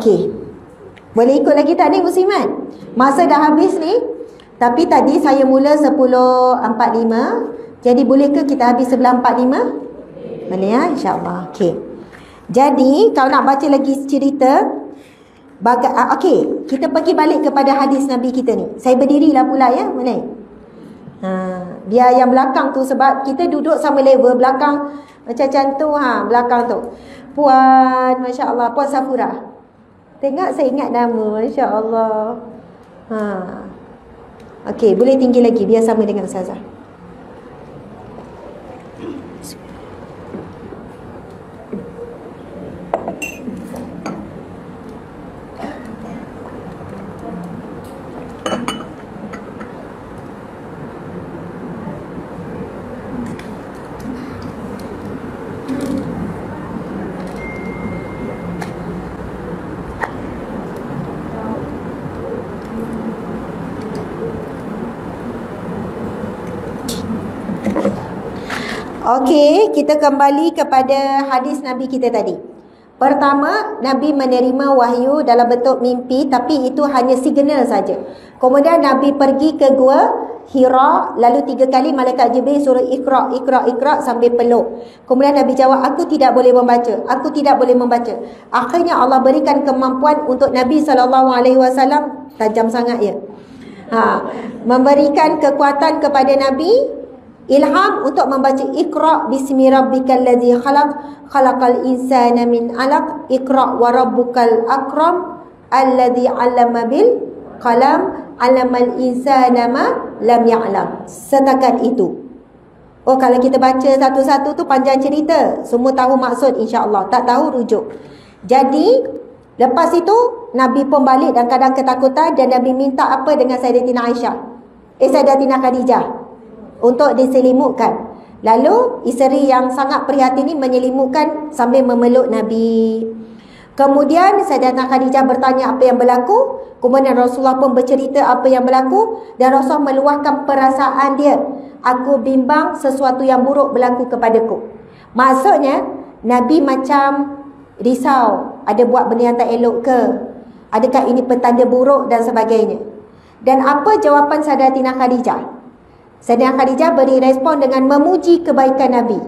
Okey. Boleh ikut lagi tak ni muslimat? Masa dah habis ni. Tapi tadi saya mula 10.45. Jadi boleh ke kita habis 11.45? Boleh ya, insya-Allah. Okey. Jadi kalau nak baca lagi cerita okey, kita pergi balik kepada hadis Nabi kita ni. Saya berdirilah pula ya, boleh? Biar yang belakang tu, sebab kita duduk sama level, belakang macam tu belakang tu. Puan, masya-Allah, Puan Safura. Tengok saya ingat nama, masya-Allah. Okey, boleh tinggi lagi biar sama dengan Ustazah. Okey, kita kembali kepada hadis Nabi kita tadi. Pertama, Nabi menerima wahyu dalam bentuk mimpi, tapi itu hanya signal saja. Kemudian Nabi pergi ke gua Hira, lalu 3 kali malaikat Jibril suruh Iqra, Iqra, Iqra sambil peluk. Kemudian Nabi jawab, aku tidak boleh membaca, aku tidak boleh membaca. Akhirnya Allah berikan kemampuan untuk Nabi SAW, tajam sangat ya. Memberikan kekuatan kepada Nabi, ilham untuk membaca Iqra bismi rabbikal ladzi khalaq, khalaqal insana min 'alaq, Iqra wa rabbukal akram alladzi 'allama bil qalam, 'allamal insana ma lam ya'lam. Setakat itu. Oh, kalau kita baca satu-satu tu panjang cerita, semua tahu maksud insya-Allah, tak tahu rujuk. Jadi lepas itu Nabi pun balik dan kadang ketakutan, dan Nabi minta apa dengan Sayyidatina Aisyah? Sayyidatina Khadijah untuk diselimutkan. Lalu isteri yang sangat prihatin ini menyelimutkan sambil memeluk Nabi. Kemudian Sayyidatina Khadijah bertanya apa yang berlaku. Kemudian Rasulullah pun bercerita apa yang berlaku, dan Rasulullah meluahkan perasaan dia. Aku bimbang sesuatu yang buruk berlaku kepadaku. Maksudnya Nabi macam risau, ada buat benda yang tak elok ke? Adakah ini petanda buruk dan sebagainya. Dan apa jawapan Sayyidatina Khadijah? Sayyidatina Khadijah beri respon dengan memuji kebaikan Nabi.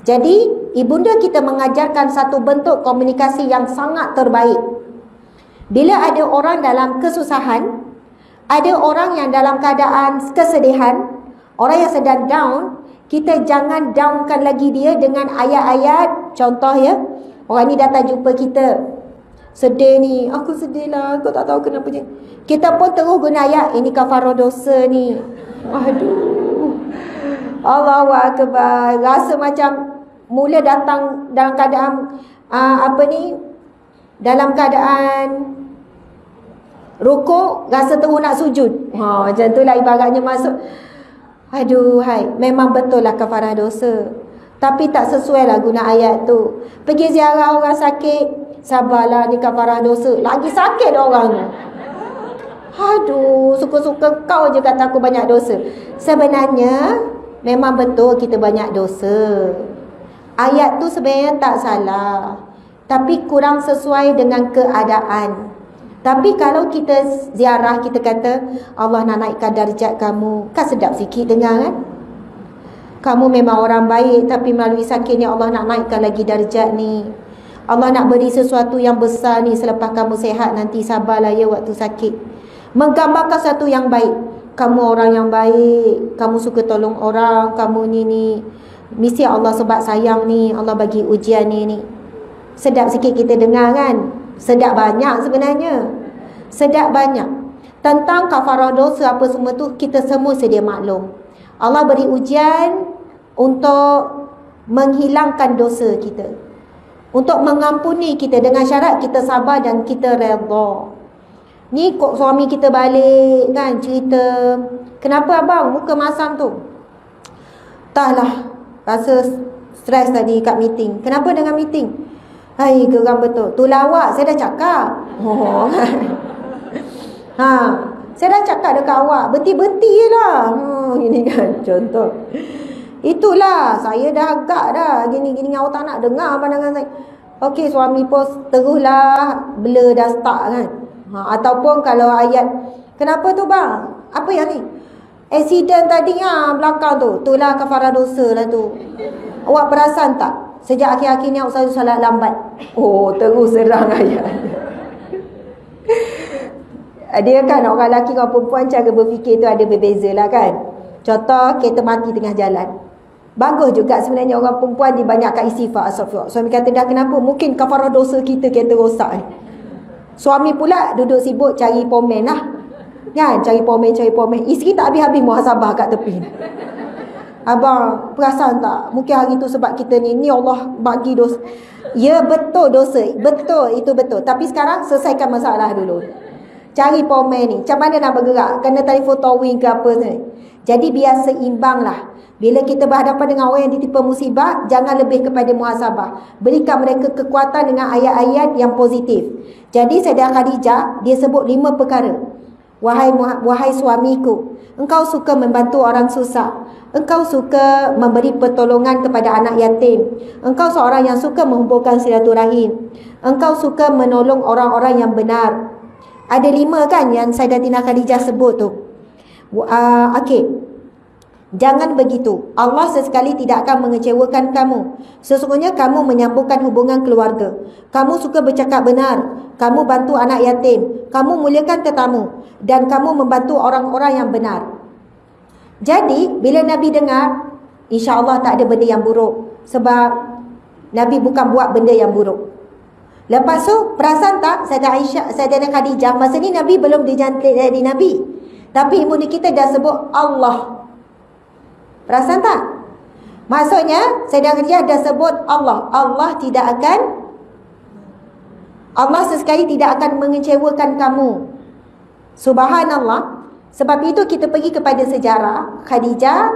Jadi ibunda kita mengajarkan satu bentuk komunikasi yang sangat terbaik. Bila ada orang dalam kesusahan, ada orang yang dalam keadaan kesedihan, orang yang sedang down, kita jangan downkan lagi dia dengan ayat-ayat. Contoh ya, orang ni datang jumpa kita, sedih ni, aku sedih lah, aku tak tahu kenapa je. Kita pun terus guna ayat, ini kafarah dosa ni. Aduh, Allahu Akbar. Rasa macam mula datang dalam keadaan dalam keadaan rukuk, rasa terus nak sujud. Macam tu lah ibaratnya masuk. Aduh, memang betul lah kafarah dosa, tapi tak sesuai lah guna ayat tu. Pergi ziarah orang sakit, sabarlah ni kafarah dosa, lagi sakit orang ni. Aduh, suka-suka kau je kata aku banyak dosa. Sebenarnya memang betul kita banyak dosa. Ayat tu sebenarnya tak salah, tapi kurang sesuai dengan keadaan. Tapi kalau kita ziarah, kita kata Allah nak naikkan darjat kamu, kan sedap sikit dengar kan? Kamu memang orang baik, tapi melalui sakit ni Allah nak naikkan lagi darjat ni. Allah nak beri sesuatu yang besar ni selepas kamu sihat nanti, sabarlah ya waktu sakit. Menggambarkan satu yang baik. Kamu orang yang baik, kamu suka tolong orang, kamu ni mesti Allah sebab sayang ni Allah bagi ujian ni. Sedap sikit kita dengar kan? Sedap banyak sebenarnya. Sedap banyak. Tentang kafarah dosa apa semua tu kita semua sedia maklum. Allah beri ujian untuk menghilangkan dosa kita, untuk mengampuni kita dengan syarat kita sabar dan kita redha. Ni kok suami kita balik kan cerita, kenapa abang muka masam tu? Entahlah, rasa stres tadi kat meeting. Kenapa dengan meeting? Hai, geram betul. Tu lawak, saya dah cakap. Saya dah cakap dekat awak, berhenti-berhenti je lah. Gini kan, contoh. Itulah, saya dah agak dah gini-gini, awak tak nak dengar pandangan saya. Okey, suami pun teruslah blur dah start kan. Ataupun kalau ayat, kenapa tu bang? Apa yang ni? Accident tadi belakang tu. Itulah kafarah dosa lah tu. Awak perasan tak? Sejak akhir-akhir ni awak selalu solat lambat. Oh, terus serang ayat. Dia kan orang lelaki dengan perempuan cara berfikir tu ada berbeza lah kan. Contoh kereta mati tengah jalan. Bagus juga sebenarnya orang perempuan dibanyakkan istighfar, astagfirullah. Suami kata dah kenapa? Mungkin kafarah dosa kita kereta rosak ni. Suami pula duduk sibuk cari pomen lah. Kan? Cari pomen. Isteri tak habis-habis muhasabah kat tepi. Abang, perasan tak? Mungkin hari tu sebab kita ni Allah bagi dosa. Ya betul dosa. Betul, itu betul. Tapi sekarang selesaikan masalah dulu. Cari pomen ni. Macam mana nak bergerak? Kena telefon towing ke apa ni? Jadi biar seimbang lah. Bila kita berhadapan dengan orang yang ditimpa musibah, jangan lebih kepada muhasabah. Berikan mereka kekuatan dengan ayat-ayat yang positif. Jadi Sayyidah Khadijah, dia sebut 5 perkara. Wahai suamiku, engkau suka membantu orang susah. Engkau suka memberi pertolongan kepada anak yatim. Engkau seorang yang suka menghubungkan silaturahim. Engkau suka menolong orang-orang yang benar. Ada 5 kan yang Sayyidatina Khadijah sebut tu. Okey. Jangan begitu. Allah sesekali tidak akan mengecewakan kamu. Sesungguhnya kamu menyambungkan hubungan keluarga. Kamu suka bercakap benar. Kamu bantu anak yatim. Kamu muliakan tetamu. Dan kamu membantu orang-orang yang benar. Jadi, bila Nabi dengar, insya-Allah tak ada benda yang buruk. Sebab Nabi bukan buat benda yang buruk. Lepas tu, perasan tak Sayyidah Khadijah, masa ni Nabi belum dijantik jadi Nabi. Tapi ibu kita dah sebut Allah. Perasan tak? Maksudnya Sayyidah Khadijah dah sebut Allah. Allah sesekali tidak akan mengecewakan kamu. Subhanallah. Sebab itu kita pergi kepada sejarah. Khadijah,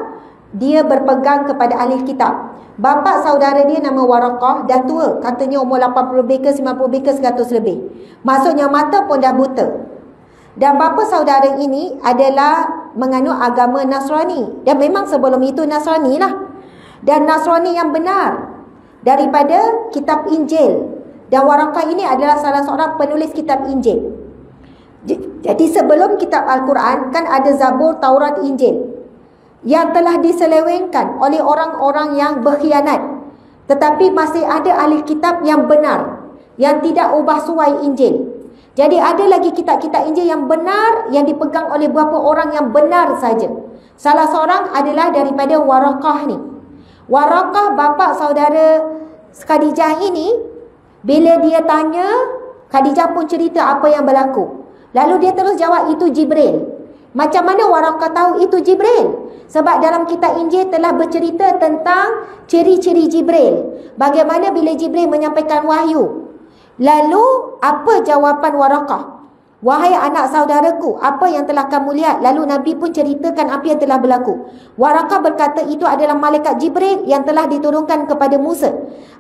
dia berpegang kepada ahli kitab. Bapa saudara dia nama Waraqah, dah tua. Katanya umur 80 lebih ke 90 lebih ke 100 lebih. Maksudnya mata pun dah buta. Dan bapa saudara ini adalah menganut agama Nasrani. Dan memang sebelum itu Nasrani lah. Dan Nasrani yang benar daripada kitab Injil. Dan Waraqah ini adalah salah seorang penulis kitab Injil. Jadi sebelum kitab Al-Quran kan ada Zabur, Taurat, Injil yang telah diselewengkan oleh orang-orang yang berkhianat. Tetapi masih ada ahli kitab yang benar, yang tidak ubah suai Injil. Jadi ada lagi kitab-kitab Injil yang benar, yang dipegang oleh beberapa orang yang benar saja. Salah seorang adalah daripada Waraqah ni. Waraqah bapa saudara Khadijah ini, bila dia tanya, Khadijah pun cerita apa yang berlaku. Lalu dia terus jawab, itu Jibril. Macam mana Waraqah tahu itu Jibril? Sebab dalam kitab Injil telah bercerita tentang ciri-ciri Jibril. Bagaimana bila Jibril menyampaikan wahyu. Lalu apa jawapan Waraqah? Wahai anak saudaraku, apa yang telah kamu lihat? Lalu Nabi pun ceritakan apa yang telah berlaku. Waraqah berkata, itu adalah malaikat Jibril yang telah diturunkan kepada Musa.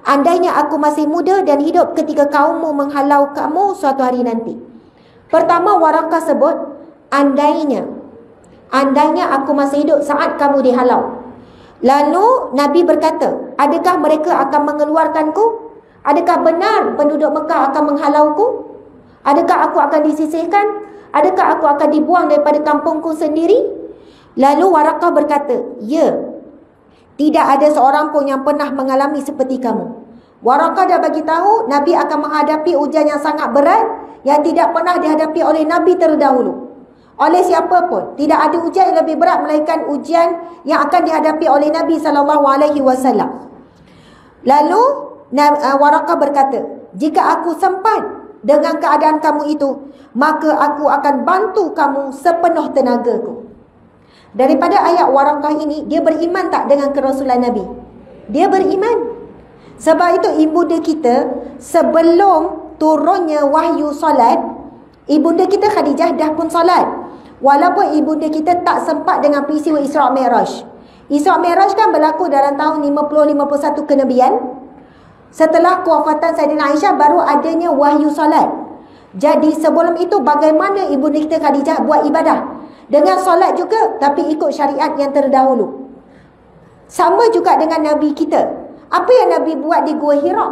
Andainya aku masih muda dan hidup ketika kaummu menghalau kamu suatu hari nanti. Pertama Waraqah sebut, andainya aku masih hidup saat kamu dihalau. Lalu Nabi berkata, adakah mereka akan mengeluarkanku? Adakah benar penduduk Mekah akan menghalauku? Adakah aku akan disisihkan? Adakah aku akan dibuang daripada kampungku sendiri? Lalu Waraqah berkata, ya, tidak ada seorang pun yang pernah mengalami seperti kamu. Waraqah dah bagi tahu Nabi akan menghadapi ujian yang sangat berat yang tidak pernah dihadapi oleh Nabi terdahulu. Oleh siapa pun. Tidak ada ujian yang lebih berat melainkan ujian yang akan dihadapi oleh Nabi SAW. Lalu Waraqah berkata, jika aku sempat dengan keadaan kamu itu, maka aku akan bantu kamu sepenuh tenagaku. Daripada ayat Waraqah ini, dia beriman tak dengan kerasulan Nabi? Dia beriman. Sebab itu ibunda kita, sebelum turunnya wahyu solat, ibunda kita Khadijah dah pun solat. Walaupun ibunda kita tak sempat dengan peristiwa Isra' Mi'raj. Isra' Mi'raj kan berlaku dalam tahun 50-51 kenabian. Setelah kewafatan Sayyidina Aisyah baru adanya wahyu solat. Jadi sebelum itu bagaimana ibunda kita Khadijah buat ibadah? Dengan solat juga, tapi ikut syariat yang terdahulu. Sama juga dengan Nabi kita. Apa yang Nabi buat di Gua Hira?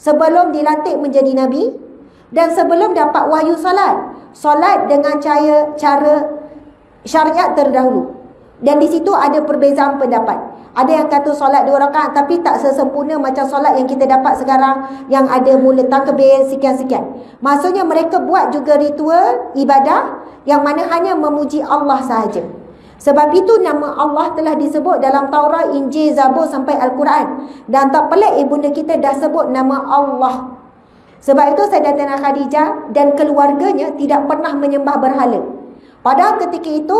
sebelum dilantik menjadi Nabi dan sebelum dapat wahyu solat. Solat dengan cara syariat terdahulu. Dan di situ ada perbezaan pendapat. Ada yang kata solat 2 rakaat tapi tak sesempurna macam solat yang kita dapat sekarang, yang ada mula takbir sekian-sekian. Maksudnya mereka buat juga ritual ibadah yang mana hanya memuji Allah sahaja. Sebab itu nama Allah telah disebut dalam Taurat, Injil, Zabur sampai Al-Quran. Dan tak pelik ibunda kita dah sebut nama Allah. Sebab itu Sayyidatina Khadijah dan keluarganya tidak pernah menyembah berhala. Padahal ketika itu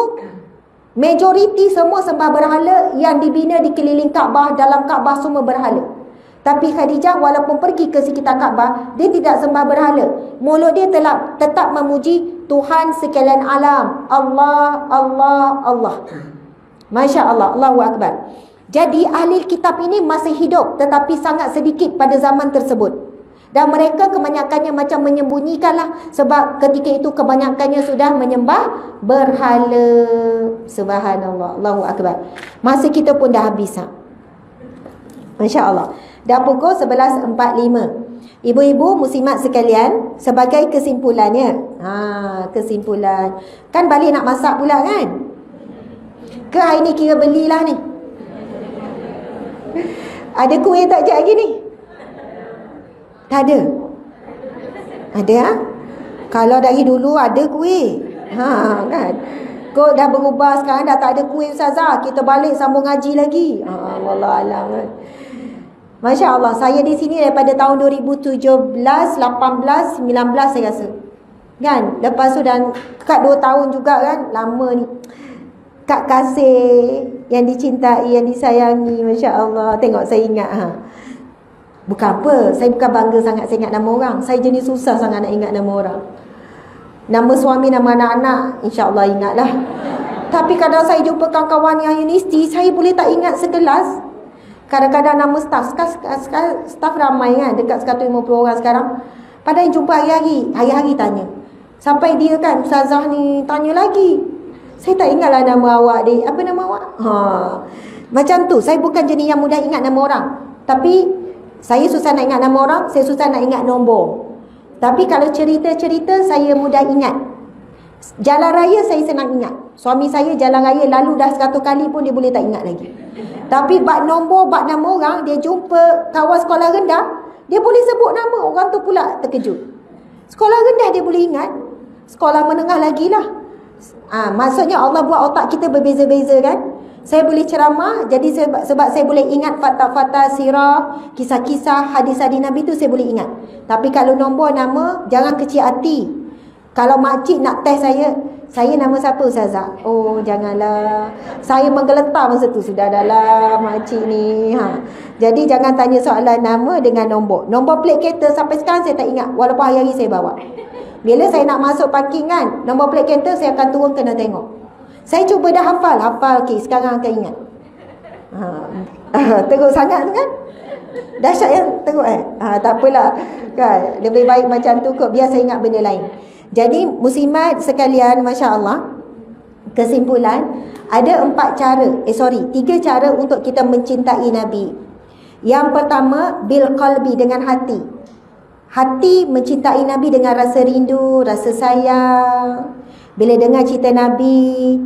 majoriti semua sembah berhala yang dibina di keliling Kaabah, dalam Kaabah semua berhala. Tapi Khadijah walaupun pergi ke sekitar Kaabah, dia tidak sembah berhala. Mulut dia tetap memuji Tuhan sekalian alam. Allah, Allah, Allah. Masya Allah, Allahu Akbar. Jadi ahli kitab ini masih hidup tetapi sangat sedikit pada zaman tersebut. Dan mereka kebanyakannya macam menyembunyikanlah. Sebab ketika itu kebanyakannya sudah menyembah berhala. Subhanallah, Allahu Akbar. Masa kita pun dah habis. Masya Allah. Dah pukul 11.45. Ibu-ibu muslimat sekalian, sebagai kesimpulannya. Kesimpulan. Kan balik nak masak pula kan? Ke hari ni kira belilah ni? Ada kuih tak je lagi ni? Tak ada. Ada ha? Kalau dari dulu ada kuih. Kan. Kok dah berubah sekarang dah tak ada kuih Ustazah. Kita balik sambung ngaji lagi. Wallahualam kan. Masya Allah, saya di sini daripada tahun 2017, 18, 19 saya rasa. Kan? Lepas tu dan dekat 2 tahun juga kan. Lama ni. Kak Kasih yang dicintai, yang disayangi. Masya Allah. Tengok saya ingat Bukan apa, saya bukan bangga sangat saya ingat nama orang. Saya jenis susah sangat nak ingat nama orang. Nama suami, nama anak-anak, insya-Allah ingatlah. Tapi kadang saya jumpa kawan-kawan yang universiti, saya boleh tak ingat sekelas. Kadang-kadang nama staff ramai kan, dekat 150 orang sekarang. Padahal jumpa hari-hari tanya. Sampai dia kan, Ustazah ni tanya lagi. Saya tak ingatlah nama awak dia. Apa nama awak? Macam tu, saya bukan jenis yang mudah ingat nama orang. Tapi saya susah nak ingat nama orang, saya susah nak ingat nombor. Tapi kalau cerita-cerita saya mudah ingat. Jalan raya saya senang ingat. Suami saya jalan raya lalu dah 100 kali pun dia boleh tak ingat lagi. Tapi bab nombor, bab nama orang, dia jumpa kawan sekolah rendah, dia boleh sebut nama, orang tu pula terkejut. Sekolah rendah dia boleh ingat, sekolah menengah lagi lah. Maksudnya Allah buat otak kita berbeza-beza kan. Saya boleh ceramah, jadi sebab saya boleh ingat fakta-fakta sirah, kisah-kisah, hadis-hadis Nabi tu saya boleh ingat. Tapi kalau nombor nama, jangan kecil hati. Kalau makcik nak test saya nama siapa Ustazah? Oh janganlah. Saya menggeletar masa tu, sudah dalam makcik ni. Jadi jangan tanya soalan nama dengan nombor. Nombor plate kereta sampai sekarang saya tak ingat, walaupun hari-hari saya bawa. Bila saya nak masuk parking kan, nombor plate kereta saya akan turun kena tengok. Saya cuba dah hafal, okey, sekarang akan ingat. Teruk sangat kan? Dahsyat yang teruk tak apalah kan, lebih baik macam tu kot, biar saya ingat benda lain. Jadi muslimat sekalian, Masya Allah, kesimpulan, ada 3 cara untuk kita mencintai Nabi. Yang pertama, bil qalbi, dengan hati. Hati mencintai Nabi dengan rasa rindu, rasa sayang. Bila dengar cerita Nabi,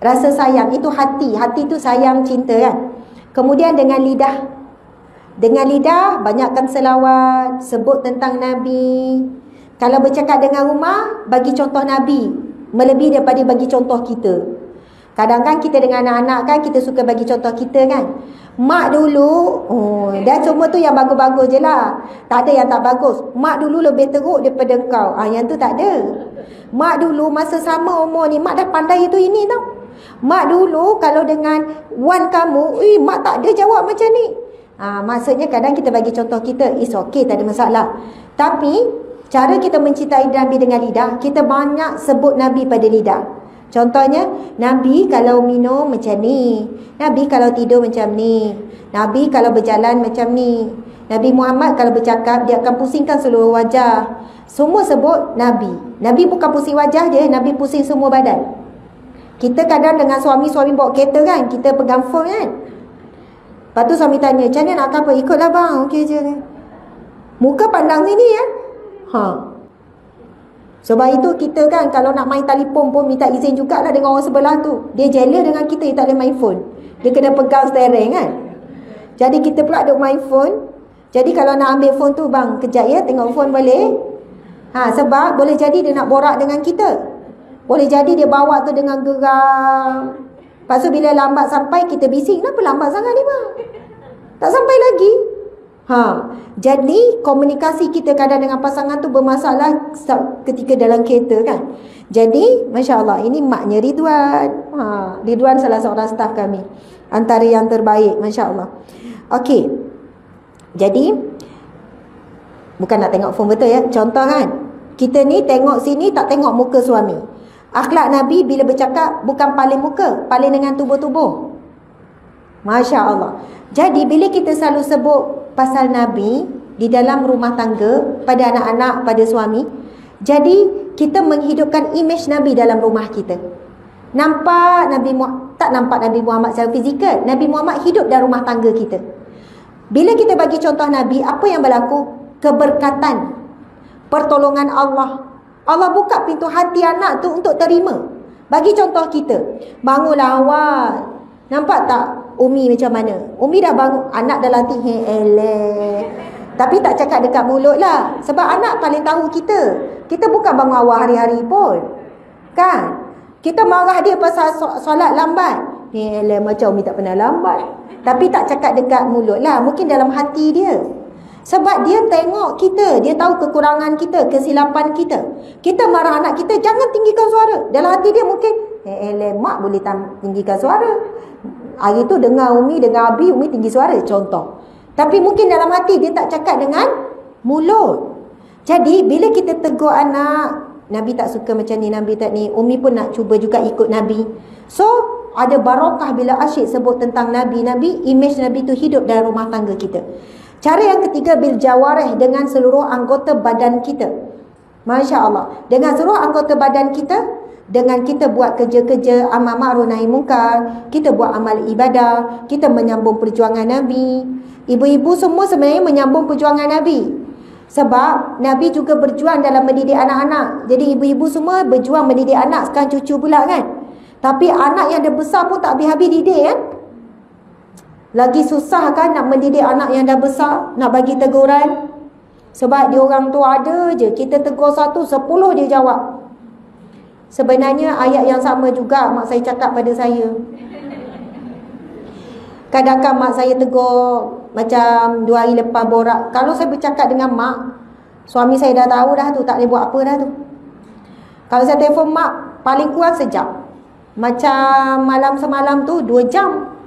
rasa sayang, itu hati. Hati tu sayang, cinta kan. Kemudian dengan lidah. Dengan lidah, banyakkan selawat, sebut tentang Nabi. Kalau bercakap dengan rumah, bagi contoh Nabi, melebihi daripada bagi contoh kita. Kadang kan kita dengan anak-anak kan, kita suka bagi contoh kita kan. Mak dulu, dah semua tu yang bagus-bagus je lah. Tak ada yang tak bagus. Mak dulu lebih teruk daripada kau. Yang tu tak ada. Mak dulu masa sama umur ni, mak dah pandai itu ini tau. Mak dulu kalau dengan wan kamu, mak tak ada jawab macam ni. Maksudnya kadang kita bagi contoh kita, it's okay, tak ada masalah. Tapi cara kita mencintai Nabi dengan lidah, kita banyak sebut Nabi pada lidah. Contohnya, Nabi kalau minum macam ni, Nabi kalau tidur macam ni, Nabi kalau berjalan macam ni, Nabi Muhammad kalau bercakap dia akan pusingkan seluruh wajah. Semua sebut Nabi. Nabi bukan pusing wajah je, Nabi pusing semua badan. Kita kadang dengan suami bawa kereta kan, kita pegang phone kan. Lepas tu suami tanya, macam mana nak apa? Ikutlah bang, okey je. Muka pandang sini ya. Sebab itu kita kan kalau nak main telefon pun minta izin jugalah dengan orang sebelah tu. Dia jealous dengan kita, dia tak boleh main phone. Dia kena pegang steering kan. Jadi kita pula duk main phone. Jadi kalau nak ambil phone tu, bang kejap ya, tengok phone boleh. Sebab boleh jadi dia nak borak dengan kita. Boleh jadi dia bawa tu dengan geram. Lepas tu bila lambat sampai kita bising, kenapa lambat sangat ni bang? Tak sampai lagi. Jadi komunikasi kita kadang dengan pasangan tu bermasalah ketika dalam kereta kan. Jadi Masya Allah, ini maknya Ridwan. Ridwan salah seorang staf kami, antara yang terbaik, Masya Allah. Okey, jadi bukan nak tengok phone betul ya. Contoh kan, kita ni tengok sini tak tengok muka suami. Akhlak Nabi bila bercakap bukan paling muka, paling dengan tubuh-tubuh. Masya Allah. Jadi bila kita selalu sebut pasal Nabi di dalam rumah tangga, pada anak-anak, pada suami, jadi kita menghidupkan imej Nabi dalam rumah kita. Nampak Nabi Muhammad, tak nampak Nabi Muhammad secara fizikal, Nabi Muhammad hidup dalam rumah tangga kita. Bila kita bagi contoh Nabi, apa yang berlaku? Keberkatan, pertolongan Allah. Allah buka pintu hati anak tu untuk terima. Bagi contoh kita, bangunlah awal. Nampak tak Umi macam mana? Umi dah bangun, anak dah latih tapi tak cakap dekat mulut lah. Sebab anak paling tahu kita. Kita bukan bangun awal hari-hari pun, kan? Kita marah dia pasal solat lambat. Macam Umi tak pernah lambat. Tapi tak cakap dekat mulut lah. Mungkin dalam hati dia. Sebab dia tengok kita, dia tahu kekurangan kita, kesilapan kita. Kita marah anak kita, jangan tinggikan suara. Dalam hati dia mungkin, mak boleh tinggikan suara. Hari tu dengar Umi, dengar Abi, Umi tinggi suara, contoh. Tapi mungkin dalam hati dia tak cakap dengan mulut. Jadi bila kita tegur anak, Nabi tak suka macam ni, Nabi tak ni, Umi pun nak cuba juga ikut Nabi. So ada barakah bila asyik sebut tentang Nabi. Imej Nabi tu hidup dalam rumah tangga kita. Cara yang ketiga, bil jawarih, dengan seluruh anggota badan kita. Masya Allah. Dengan seluruh anggota badan kita, dengan kita buat kerja-kerja amal ma'ruf nahi munkar, kita buat amal ibadah, kita menyambung perjuangan Nabi. Ibu-ibu semua sebenarnya menyambung perjuangan Nabi. Sebab Nabi juga berjuang dalam mendidik anak-anak. Jadi ibu-ibu semua berjuang mendidik anak, sekarang cucu pula kan. Tapi anak yang dah besar pun tak habis-habis didik kan. Lagi susah kan nak mendidik anak yang dah besar, nak bagi teguran. Sebab dia orang tu ada je, kita tegur satu, 10 dia jawab. Sebenarnya ayat yang sama juga mak saya cakap pada saya. Kadang-kadang mak saya tegur macam 2 hari lepas borak. Kalau saya bercakap dengan mak, suami saya dah tahu dah tu, tak boleh buat apa dah tu. Kalau saya telefon mak, paling kurang sejam. Macam malam semalam tu 2 jam.